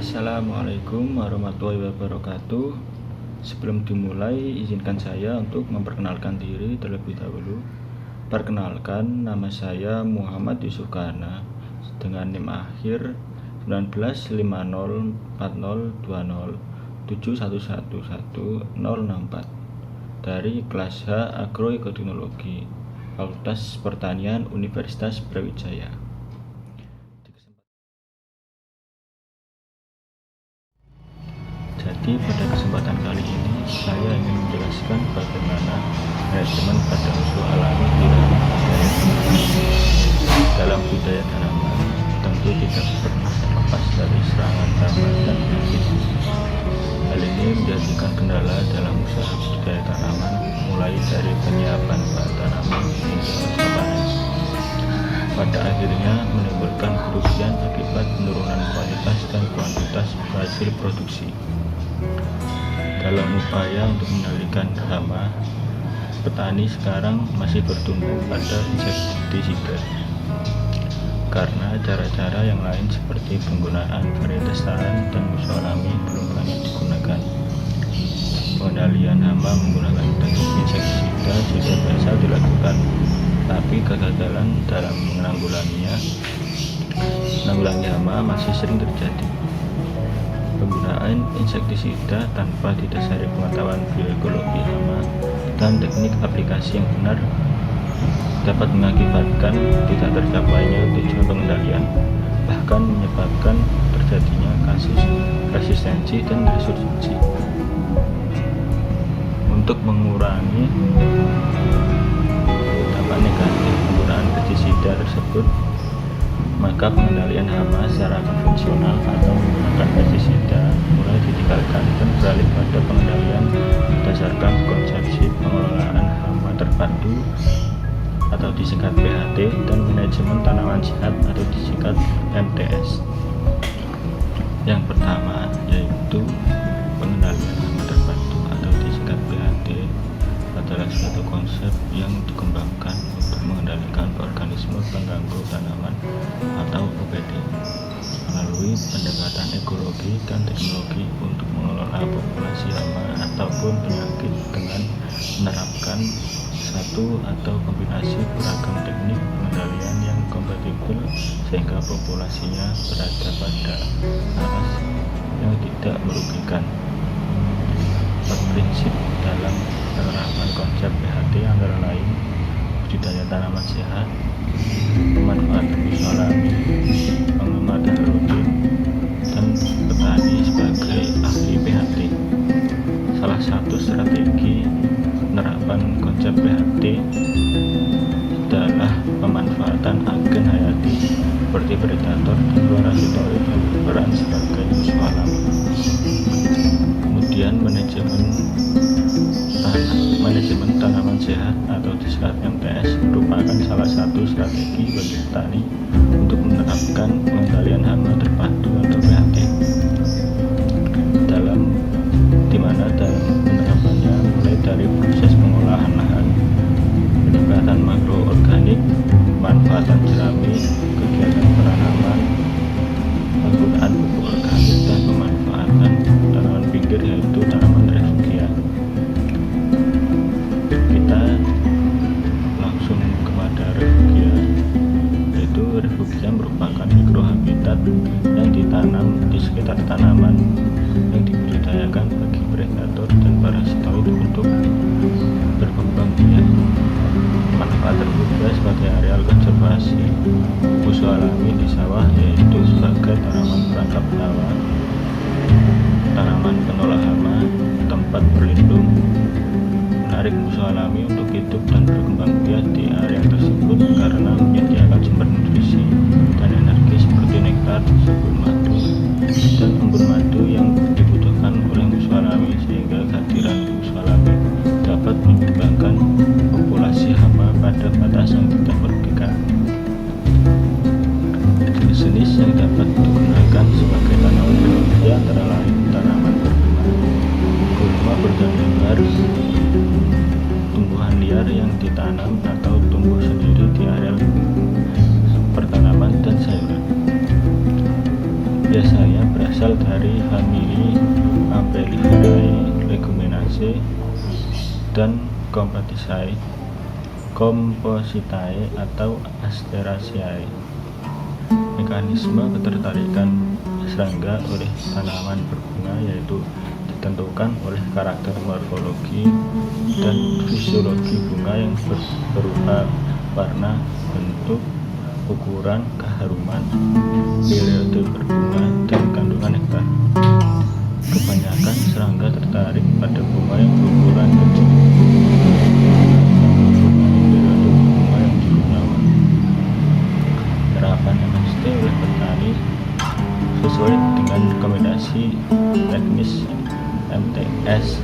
Assalamualaikum warahmatullahi wabarakatuh. Sebelum dimulai, izinkan saya untuk memperkenalkan diri terlebih dahulu. Perkenalkan, nama saya Muhammad Yusuf Kana dengan NIM akhir 19504020711064 dari kelas H Agroekoteknologi, Fakultas Pertanian Universitas Brawijaya. Jadi pada kesempatan kali ini saya ingin menjelaskan bagaimana manajemen pada musuh alami dalam budaya tanaman. Tentu tidak pernah terlepas dari serangan hama dan penyakit. Hal ini menjadikan kendala dalam usaha budidaya tanaman, mulai dari penyiapan bahan tanaman hingga pasca panen. Pada akhirnya menimbulkan kerugian akibat penurunan kualitas dan kuantitas hasil produksi. Dalam upaya untuk mengendalikan hama, petani sekarang masih bertumbuh pada insektisida karena cara-cara yang lain seperti penggunaan varietas tahan dan musuh alami belum banyak digunakan. Pengendalian hama menggunakan teknik insektisida sudah biasa dilakukan, tapi kegagalan dalam menanggulangi hama masih sering terjadi. Penggunaan insektisida tanpa didasari pengetahuan biologi hama dan teknik aplikasi yang benar dapat mengakibatkan tidak tercapainya tujuan pengendalian, bahkan menyebabkan terjadinya kasus resistensi dan resurgensi. Untuk mengurangi dampak negatif penggunaan pestisida tersebut, maka pengendalian hama secara konvensional atau menggunakan pestisida mulai ditinggalkan dan beralih pada pengendalian berdasarkan konsepsi pengelolaan hama terpadu atau disingkat PHT dan manajemen tanaman sehat atau disingkat MTS. Yang pertama yaitu pengendalian hama terpadu atau disingkat PHT adalah suatu konsep yang dikembangkan untuk mengendalikan organisme pengganggu tanaman atau OPT melalui pendekatan ekologi dan teknologi untuk mengelola populasi hama ataupun penyakit dengan menerapkan satu atau kombinasi beragam teknik pengendalian yang kompatibel sehingga populasinya berada pada aras yang tidak merugikan. Prinsip dalam penerapan konsep PHT antara lain budidaya tanaman sehat, pemanfaatan musuh alami, pengamatan rutin, dan petani sebagai ahli PHT. Salah satu strategi penerapan konsep PHT adalah pemanfaatan agen hayati seperti predator dan parasitoid yang berperan sebagai musuh alami. Kemudian manajemen tanaman sehat atau disingkat MTS merupakan salah satu strategi bagi petani untuk menerapkan pengendalian hama terpadu atau PHT. Dimana dalam penerapannya mulai dari proses pengolahan lahan, peningkatan makroorganik, pemanfaatan jerami, kegiatan penanaman, penggunaan pupuk organik, dan pemanfaatan tanaman pinggir yaitu tanaman refugia. Kita langsung kepada refugia, yaitu refugia merupakan mikrohabitat yang ditanam di sekitar tanaman yang dibudidayakan bagi predator dan parasitoid untuk berkembang biak. Manfaat refugia sebagai areal konservasi musuh alami di sawah yaitu sebagai tanaman perangkap hawa, tanaman penolak hama, tempat berlindung, menarik musuh alami untuk hidup dan berkembang biak di area tersebut karena menyediakan sumber nutrisi dan energi seperti nektar, sabun madu, dan embun madu yang dibutuhkan oleh musuh alami sehingga kehadiran musuh alami dapat menyumbangkan populasi hama pada batas yang tidak merugikan. Jenis-jenis yang dapat digunakan sebagai tanaman refugia antara lain tanaman kurma berdaun tumbuhan liar yang ditanam atau tumbuh sendiri di areal pertanaman Spesies saya berasal dari famili Ampeliferae, Leguminosae, dan Compositae atau Asteraceae. Mekanisme ketertarikan serangga oleh tanaman berbunga yaitu ditentukan oleh karakter morfologi dan fisiologi bunga yang berupa warna, bentuk, ukuran, keharuman, periode berbunga, dan kandungan nektar. Kebanyakan serangga tertarik pada bunga yang berukuran kecil, periode berbunga yang cukup lama. Penerapan MST oleh petani sesuai dengan rekomendasi teknis MTS,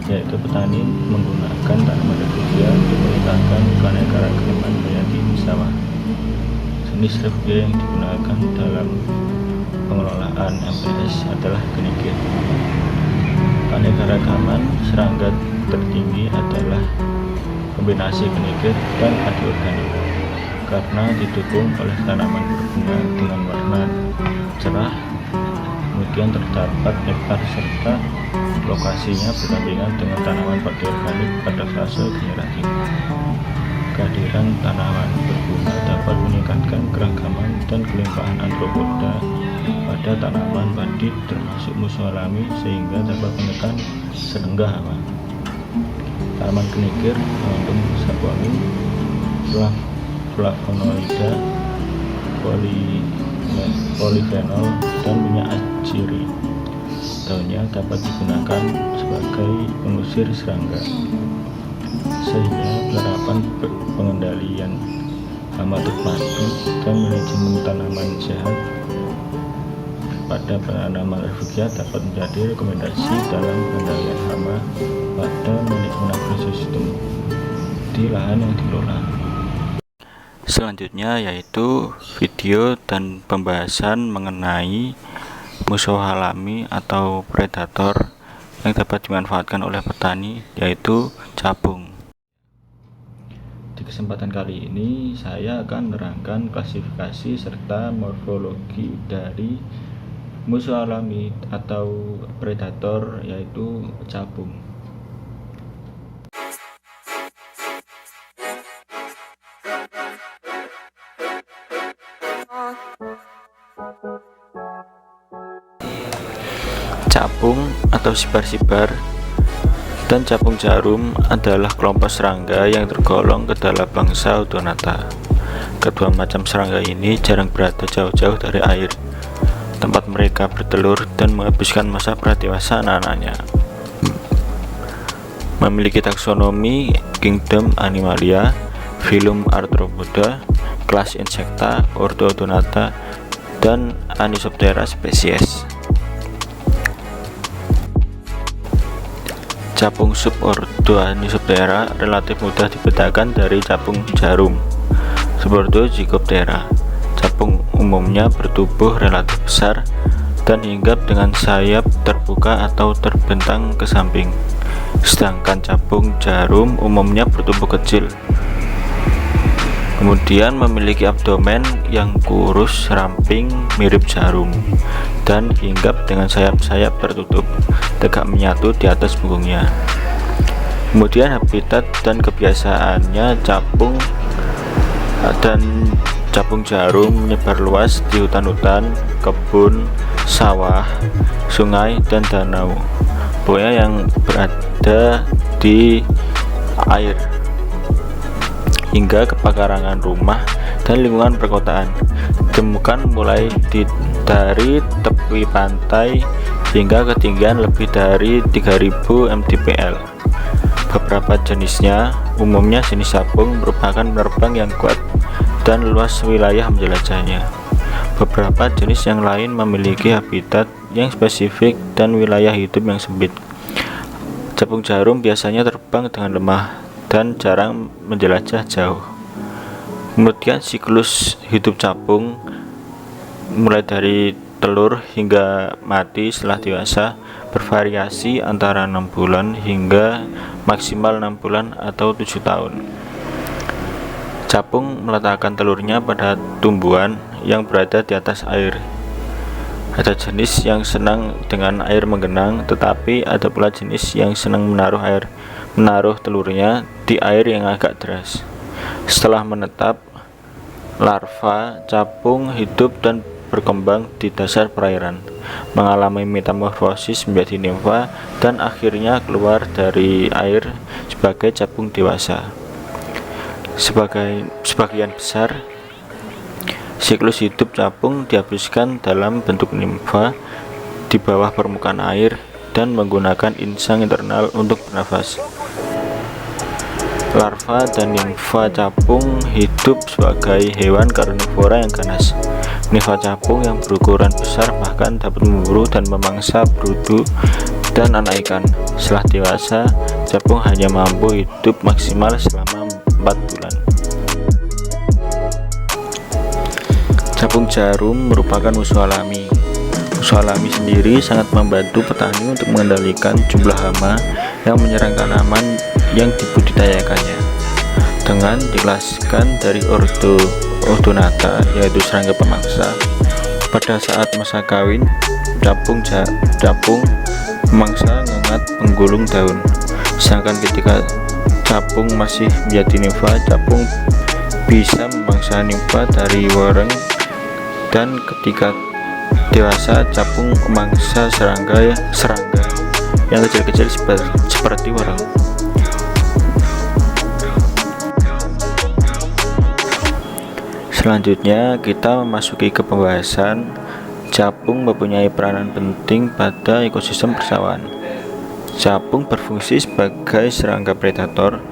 yaitu petani menggunakan tanaman refugia untuk meningkatkan keanekaragaman hayati di sawah. Jenis refugia yang digunakan dalam pengelolaan MTS adalah kenigir. Keanekaragaman serangga tertinggi adalah kombinasi kenigir dan padi organik, karena didukung oleh tanaman berbunga dengan warna cerah. Kemudian terdapat nektar serta lokasinya berdampingan dengan tanaman padi organik pada fase generatif. Kehadiran tanaman berbunga dapat meningkatkan keragaman dan kelimpahan antropoda pada tanaman padi termasuk musuh alami, sehingga dapat menekan serangga hama. Tanaman kenigir mengandung saponin, flavonoida, polifenol, dan minyak aciri. Daunnya dapat digunakan sebagai pengusir serangga, sehingga penerapan pengendalian hama terpadu dan manajemen tanaman sehat pada tanaman refugia dapat menjadi rekomendasi dalam pengendalian hama pada manajemen agrosistem di lahan yang dikelola. Selanjutnya yaitu video dan pembahasan mengenai musuh alami atau predator yang dapat dimanfaatkan oleh petani, yaitu capung. Di kesempatan kali ini saya akan menerangkan klasifikasi serta morfologi dari musuh alami atau predator, yaitu capung. Capung atau sibar-sibar dan capung jarum adalah kelompok serangga yang tergolong ke dalam bangsa Odonata. Kedua macam serangga ini jarang berada jauh-jauh dari air, tempat mereka bertelur dan menghabiskan masa pradewasa anak-anaknya. Memiliki taksonomi Kingdom Animalia, filum Arthropoda, kelas Insecta, ordo Odonata, dan Anisoptera spesies. Capung subordo Anisoptera relatif mudah dibedakan dari capung jarum subordo Zygoptera. Capung umumnya bertubuh relatif besar dan hinggap dengan sayap terbuka atau terbentang ke samping, sedangkan capung jarum umumnya bertubuh kecil, kemudian memiliki abdomen yang kurus ramping mirip jarum dan hinggap dengan sayap-sayap tertutup tegak menyatu di atas punggungnya. Kemudian habitat dan kebiasaannya capung jarum menyebar luas di hutan-hutan, kebun, sawah, sungai, dan danau, pokoknya yang berada di air, hingga ke pekarangan rumah dan lingkungan perkotaan. Ditemukan mulai dari tepi pantai hingga ketinggian lebih dari 3000 mdpl. Beberapa jenisnya, umumnya jenis capung, merupakan penerbang yang kuat dan luas wilayah menjelajahnya. Beberapa jenis yang lain memiliki habitat yang spesifik dan wilayah hidup yang sempit. Capung jarum biasanya terbang dengan lemah dan jarang menjelajah jauh. Kemudian siklus hidup capung mulai dari telur hingga mati setelah dewasa bervariasi antara 6 bulan hingga maksimal 6 bulan atau 7 tahun. Capung meletakkan telurnya pada tumbuhan yang berada di atas air. Ada jenis yang senang dengan air menggenang, tetapi ada pula jenis yang senang menaruh telurnya di air yang agak deras. Setelah menetap, larva capung hidup dan berkembang di dasar perairan, mengalami metamorfosis menjadi nimfa, dan akhirnya keluar dari air sebagai capung dewasa. Sebagian besar siklus hidup capung dihabiskan dalam bentuk nimfa di bawah permukaan air dan menggunakan insang internal untuk bernafas. Larva dan nimfa capung hidup sebagai hewan karnivora yang ganas. Nimfa capung yang berukuran besar bahkan dapat memburu dan memangsa berudu dan anak ikan. Setelah dewasa, capung hanya mampu hidup maksimal selama 4 bulan. Capung jarum merupakan musuh alami. Musuh alami sendiri sangat membantu petani untuk mengendalikan jumlah hama yang menyerang tanaman yang dibudidayakannya. Dengan dikelaskan dari Odonata, yaitu serangga pemangsa, pada saat masa kawin, capung pemangsa mengengat penggulung daun. Sedangkan ketika capung masih menjadi nimfa, capung bisa memangsa nimfa dari wareng, dan ketika dewasa capung memangsa serangga yang kecil-kecil seperti wareng. Selanjutnya kita memasuki ke pembahasan capung mempunyai peranan penting pada ekosistem persawahan. Capung berfungsi sebagai serangga predator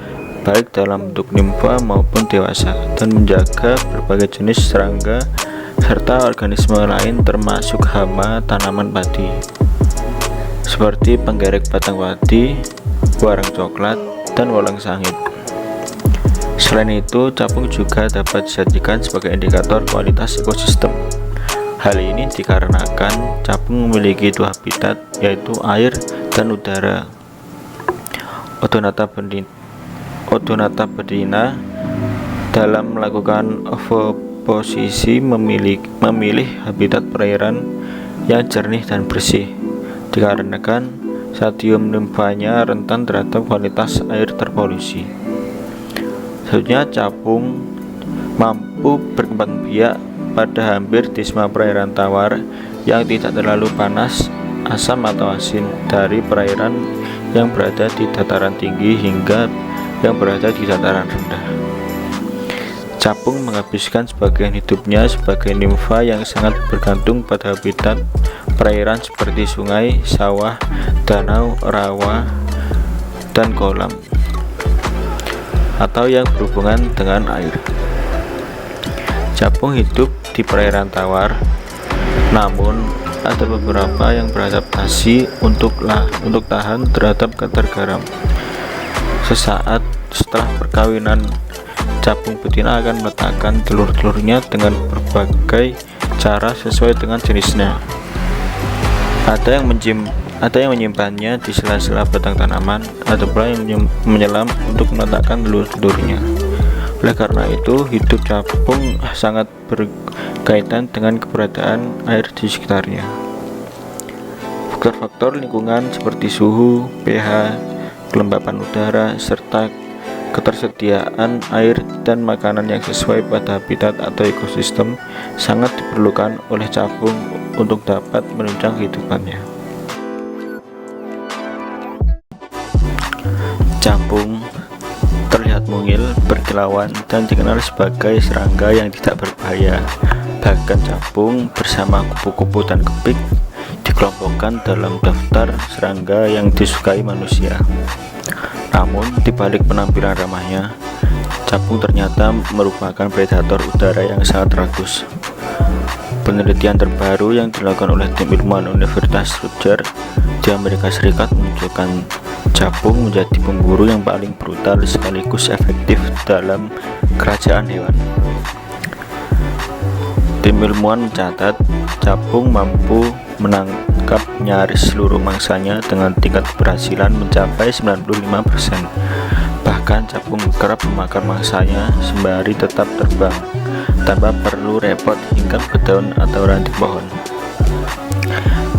baik dalam bentuk nimfa maupun dewasa, dan menjaga berbagai jenis serangga serta organisme lain termasuk hama tanaman padi seperti penggerek batang padi, warang coklat, dan walang sangit. Selain itu, capung juga dapat dijadikan sebagai indikator kualitas ekosistem. Hal ini dikarenakan capung memiliki dua habitat, yaitu air dan udara. Odonata bedina dalam melakukan ovoposisi memilih habitat perairan yang jernih dan bersih, dikarenakan stadium nimfanya rentan terhadap kualitas air terpolusi. Selanjutnya, capung mampu berkembang biak pada hampir di semua perairan tawar yang tidak terlalu panas, asam atau asin, dari perairan yang berada di dataran tinggi hingga yang berada di dataran rendah. Capung menghabiskan sebagian hidupnya sebagai nimfa yang sangat bergantung pada habitat perairan seperti sungai, sawah, danau, rawa, dan kolam, atau yang berhubungan dengan air. Capung hidup di perairan tawar, namun ada beberapa yang beradaptasi untuk tahan terhadap kadar garam. Sesaat setelah perkawinan, capung betina akan meletakkan telur-telurnya dengan berbagai cara sesuai dengan jenisnya. Ada yang menyimpannya di sela-sela batang tanaman, ada pula yang menyelam untuk meletakkan telur-telurnya. Oleh karena itu, hidup capung sangat berkaitan dengan keberadaan air di sekitarnya. Faktor-faktor lingkungan seperti suhu, pH, kelembapan udara, serta ketersediaan air dan makanan yang sesuai pada habitat atau ekosistem sangat diperlukan oleh capung untuk dapat menunjang kehidupannya. Capung terlihat mungil, berkilauan, dan dikenal sebagai serangga yang tidak berbahaya. Bahkan capung bersama kupu-kupu dan kepik dikelompokkan dalam daftar serangga yang disukai manusia. Namun, di balik penampilan ramahnya, capung ternyata merupakan predator udara yang sangat rakus. Penelitian terbaru yang dilakukan oleh tim ilmuwan Universitas Rutgers di Amerika Serikat menunjukkan capung menjadi pemburu yang paling brutal sekaligus efektif dalam kerajaan hewan. Tim ilmuwan mencatat capung mampu menangkap nyaris seluruh mangsanya dengan tingkat keberhasilan mencapai 95%. Bahkan capung kerap memakan mangsanya sembari tetap terbang tanpa perlu repot hingga ke daun atau ranting pohon.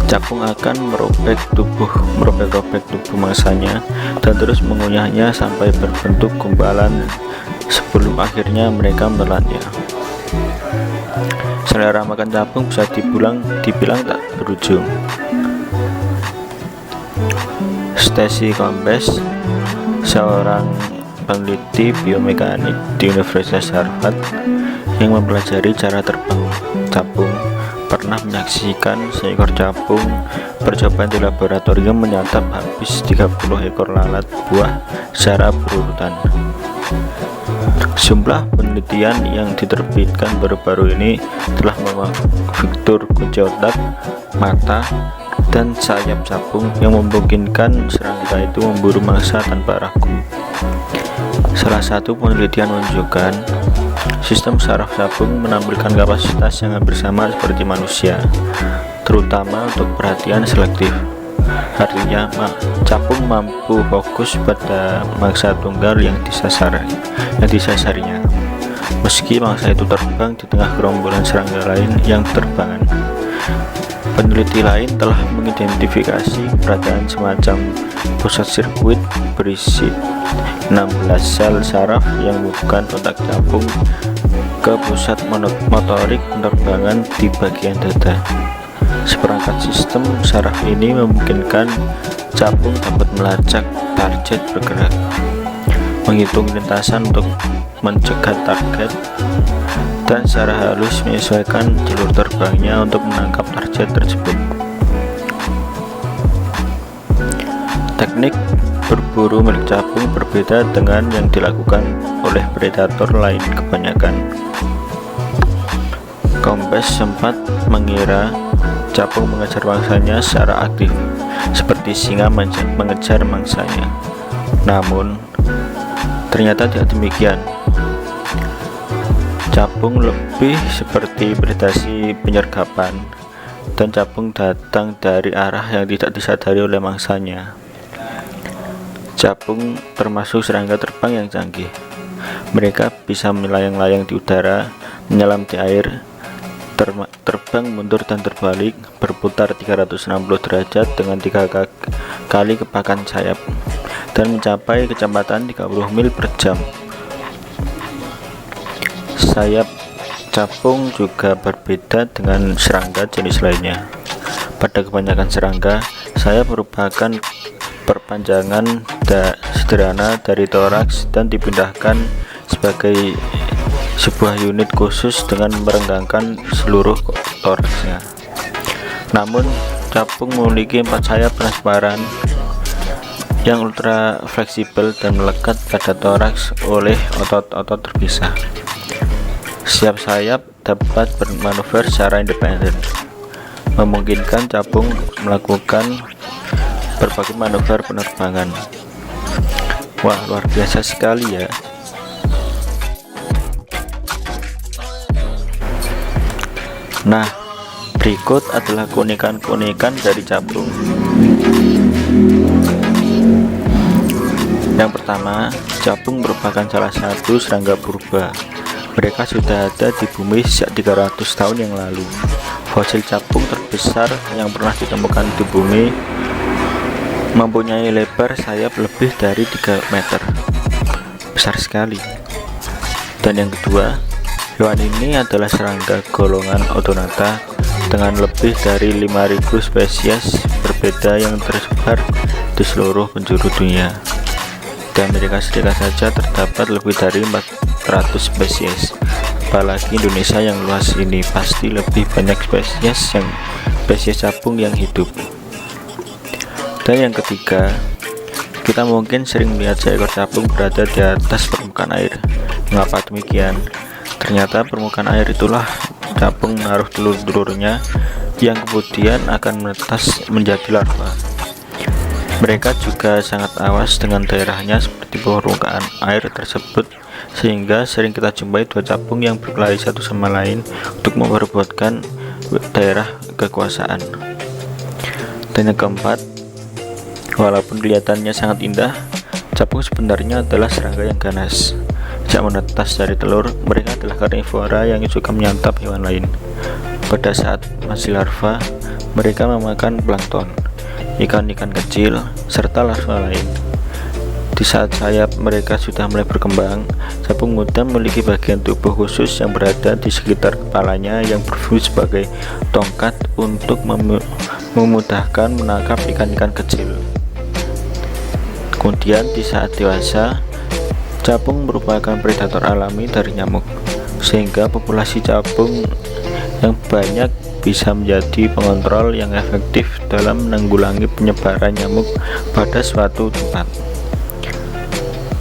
Capung akan merobek-robek tubuh mangsanya dan terus mengunyahnya sampai berbentuk gumpalan sebelum akhirnya mereka menelannya. Selera makan capung bisa dibilang tak berujung. Stacy Combs, seorang peneliti biomekanik di Universitas Harvard yang mempelajari cara terbang capung, pernah menyaksikan seekor capung percobaan di laboratorium menyantap habis 30 ekor lalat buah secara berurutan. Jumlah penelitian yang diterbitkan baru-baru ini telah memfaktur kunci otak, mata, dan sayap capung yang memungkinkan serangga itu memburu mangsa tanpa ragu. Salah satu penelitian menunjukkan sistem saraf capung menampilkan kapasitas yang hampir sama seperti manusia, terutama untuk perhatian selektif. Artinya, capung mampu fokus pada mangsa tunggal yang disasarinya, meski mangsa itu terbang di tengah gerombolan serangga lain yang terbangan. Peneliti lain telah mengidentifikasi keberadaan semacam pusat sirkuit berisi 16 sel saraf yang bukan otak capung ke pusat motorik penerbangan di bagian dada. Seperangkat sistem saraf ini memungkinkan capung dapat melacak target bergerak, menghitung lintasan untuk mencegat target, dan secara halus menyesuaikan jalur terbangnya untuk menangkap target tersebut. Teknik berburu milik capung berbeda dengan yang dilakukan oleh predator lain kebanyakan. Combs sempat mengira capung mengejar mangsanya secara aktif, seperti singa mengejar mangsanya. Namun, ternyata tidak demikian. Capung lebih seperti predasi penyergapan, dan capung datang dari arah yang tidak disadari oleh mangsanya. Capung termasuk serangga terbang yang canggih. Mereka bisa melayang-layang di udara, menyelam di air, terbang mundur dan terbalik, berputar 360 derajat dengan 3 kali kepakan sayap, dan mencapai kecepatan 30 mil per jam. Sayap capung juga berbeda dengan serangga jenis lainnya. Pada kebanyakan serangga, sayap merupakan perpanjangan sederhana dari toraks dan dipindahkan sebagai sebuah unit khusus dengan merenggangkan seluruh toraksnya. Namun, capung memiliki 4 sayap transparan yang ultra fleksibel dan melekat pada toraks oleh otot-otot terpisah. Setiap sayap dapat bermanuver secara independen, memungkinkan capung melakukan berbagai manuver penerbangan. Wah, luar biasa sekali ya. Nah, berikut adalah keunikan-keunikan dari capung. Yang pertama, capung merupakan salah satu serangga purba. Mereka sudah ada di bumi sejak 300 tahun yang lalu. Fosil capung terbesar yang pernah ditemukan di bumi mempunyai lebar sayap lebih dari 3 meter. Besar sekali. Dan yang kedua, hewan ini adalah serangga golongan Odonata dengan lebih dari 5.000 spesies berbeda yang tersebar di seluruh penjuru dunia. Di Amerika Serikat saja terdapat lebih dari 400 spesies. Apalagi Indonesia yang luas ini, pasti lebih banyak spesies capung yang hidup. Dan yang ketiga, kita mungkin sering melihat seekor capung berada di atas permukaan air. Mengapa demikian? Ternyata permukaan air itulah capung menaruh telur-telurnya yang kemudian akan menetas menjadi larva. Mereka juga sangat awas dengan daerahnya seperti permukaan air tersebut, sehingga sering kita jumpai 2 capung yang berkelahi satu sama lain untuk memperebutkan daerah kekuasaan. Dan yang keempat, walaupun kelihatannya sangat indah, capung sebenarnya adalah serangga yang ganas. Sejak menetas dari telur, mereka adalah karnivora yang suka menyantap hewan lain. Pada saat masih larva, Mereka memakan plankton, ikan-ikan kecil, serta larva lain. Di saat sayap mereka sudah mulai berkembang, capung udang memiliki bagian tubuh khusus yang berada di sekitar kepalanya yang berfungsi sebagai tongkat untuk memudahkan menangkap ikan-ikan kecil. Kemudian di saat dewasa, capung merupakan predator alami dari nyamuk, sehingga populasi capung yang banyak bisa menjadi pengontrol yang efektif dalam menanggulangi penyebaran nyamuk pada suatu tempat.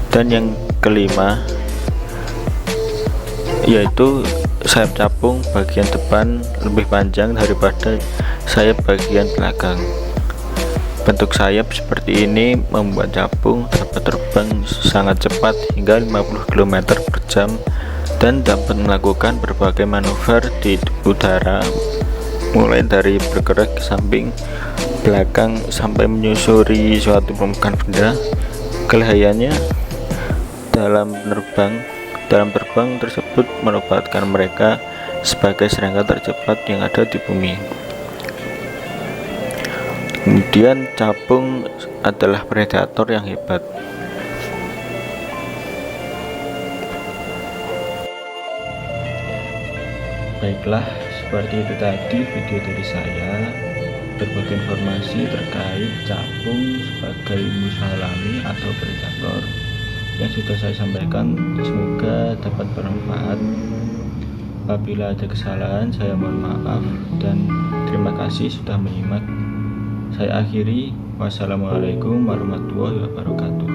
Dan yang kelima, yaitu sayap capung bagian depan lebih panjang daripada sayap bagian belakang. Bentuk sayap seperti ini membuat capung dapat terbang sangat cepat hingga 50 km per jam dan dapat melakukan berbagai manuver di udara, mulai dari bergerak ke samping, belakang, sampai menyusuri suatu permukaan benda. Kelihayannya dalam terbang tersebut menempatkan mereka sebagai serangga tercepat yang ada di bumi. Kemudian capung adalah predator yang hebat. Baiklah, seperti itu tadi video dari saya, berbagi informasi terkait capung sebagai musuh alami atau predator yang sudah saya sampaikan. Semoga dapat bermanfaat. Apabila ada kesalahan, saya mohon maaf dan terima kasih sudah menyimak. Saya akhiri. Wassalamualaikum warahmatullahi wabarakatuh.